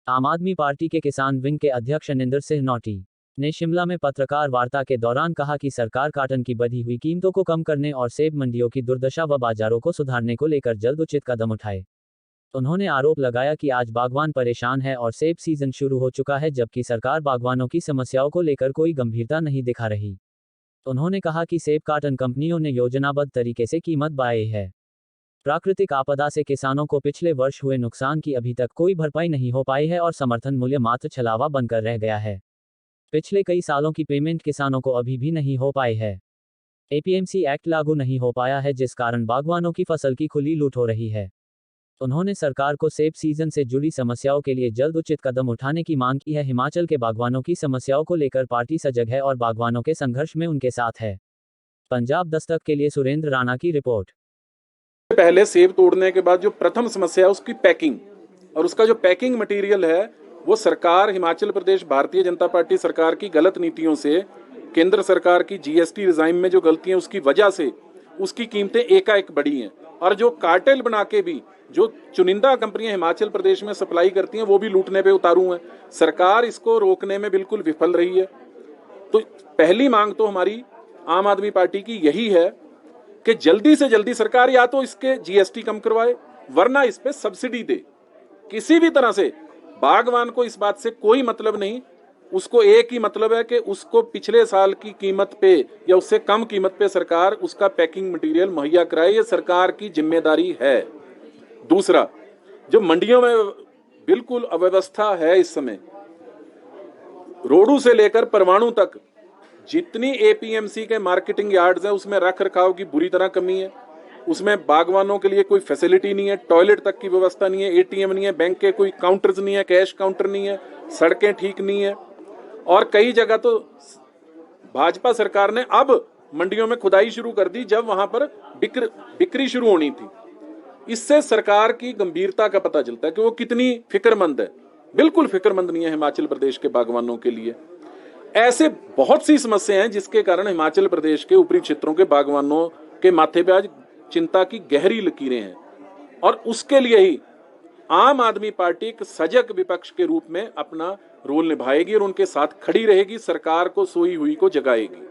आम आदमी पार्टी के किसान विंग के अध्यक्ष अनिंदर सिंह नौटी ने शिमला में पत्रकार वार्ता के दौरान कहा कि सरकार कॉटन की बढ़ी हुई कीमतों को कम करने और सेब मंडियों की दुर्दशा व बाजारों को सुधारने को लेकर जल्द उचित कदम उठाए। उन्होंने आरोप लगाया कि आज बागवान परेशान है और सेब सीजन शुरू हो चुका है, जबकि सरकार बागवानों की समस्याओं को लेकर कोई गंभीरता नहीं दिखा रही। उन्होंने कहा कि सेब कॉटन कंपनियों ने योजनाबद्ध तरीके से कीमत बढ़ाई है। प्राकृतिक आपदा से किसानों को पिछले वर्ष हुए नुकसान की अभी तक कोई भरपाई नहीं हो पाई है और समर्थन मूल्य मात्र छलावा बनकर रह गया है। पिछले कई सालों की पेमेंट किसानों को अभी भी नहीं हो पाई है। एपीएमसी एक्ट लागू नहीं हो पाया है, जिस कारण बागवानों की फसल की खुली लूट हो रही है। उन्होंने सरकार को सेब सीजन से जुड़ी समस्याओं के लिए जल्द उचित कदम उठाने की मांग की है। हिमाचल के बागवानों की समस्याओं को लेकर पार्टी सजग है और बागवानों के संघर्ष में उनके साथ है। पंजाब दस्तक के लिए सुरेंद्र राणा की रिपोर्ट। पहले सेब तोड़ने के बाद जो प्रथम समस्या है उसकी पैकिंग, और उसका जो पैकिंग मटेरियल है वो सरकार, हिमाचल प्रदेश भारतीय जनता पार्टी सरकार की गलत नीतियों से, केंद्र सरकार की जीएसटी रिजाइम में जो गलतियां उसकी वजह से उसकी कीमतें एकाएक बढ़ी हैं। और जो कार्टेल बना के भी जो चुनिंदा कंपनियां हिमाचल प्रदेश में सप्लाई करती हैं वो भी लूटने पे उतारू हैं। सरकार इसको रोकने में बिल्कुल विफल रही है। तो पहली मांग तो हमारी आम आदमी पार्टी की यही है कि जल्दी से जल्दी सरकार या तो इसके जीएसटी कम करवाए, वरना इस पे सब्सिडी दे। किसी भी तरह से बागवान को इस बात से कोई मतलब नहीं, उसको एक ही मतलब है कि उसको पिछले साल की कीमत पे या उससे कम कीमत पे सरकार उसका पैकिंग मटेरियल मुहैया कराए। ये सरकार की जिम्मेदारी है। दूसरा, जो मंडियों में बिल्कुल अव्यवस्था है इस समय, रोडू से लेकर परवाणु तक जितनी एपीएमसी के मार्केटिंग यार्ड्स हैं उसमें रख रखाव की बुरी तरह कमी है। उसमें बागवानों के लिए कोई फैसिलिटी नहीं है, टॉयलेट तक की व्यवस्था नहीं है, एटीएम नहीं है, बैंक के कोई काउंटर्स नहीं है, कैश काउंटर नहीं है, सड़कें ठीक नहीं है। और कई जगह तो भाजपा सरकार ने अब मंडियों में खुदाई शुरू कर दी जब वहां पर बिक्री शुरू होनी थी। इससे सरकार की गंभीरता का पता चलता है कि वो कितनी फिक्रमंद है। बिल्कुल फिक्रमंद नहीं है हिमाचल प्रदेश के बागवानों के लिए। ऐसे बहुत सी समस्याएं हैं जिसके कारण हिमाचल प्रदेश के ऊपरी क्षेत्रों के बागवानों के माथे पे आज चिंता की गहरी लकीरें हैं। और उसके लिए ही आम आदमी पार्टी एक सजग विपक्ष के रूप में अपना रोल निभाएगी और उनके साथ खड़ी रहेगी, सरकार को सोई हुई को जगाएगी।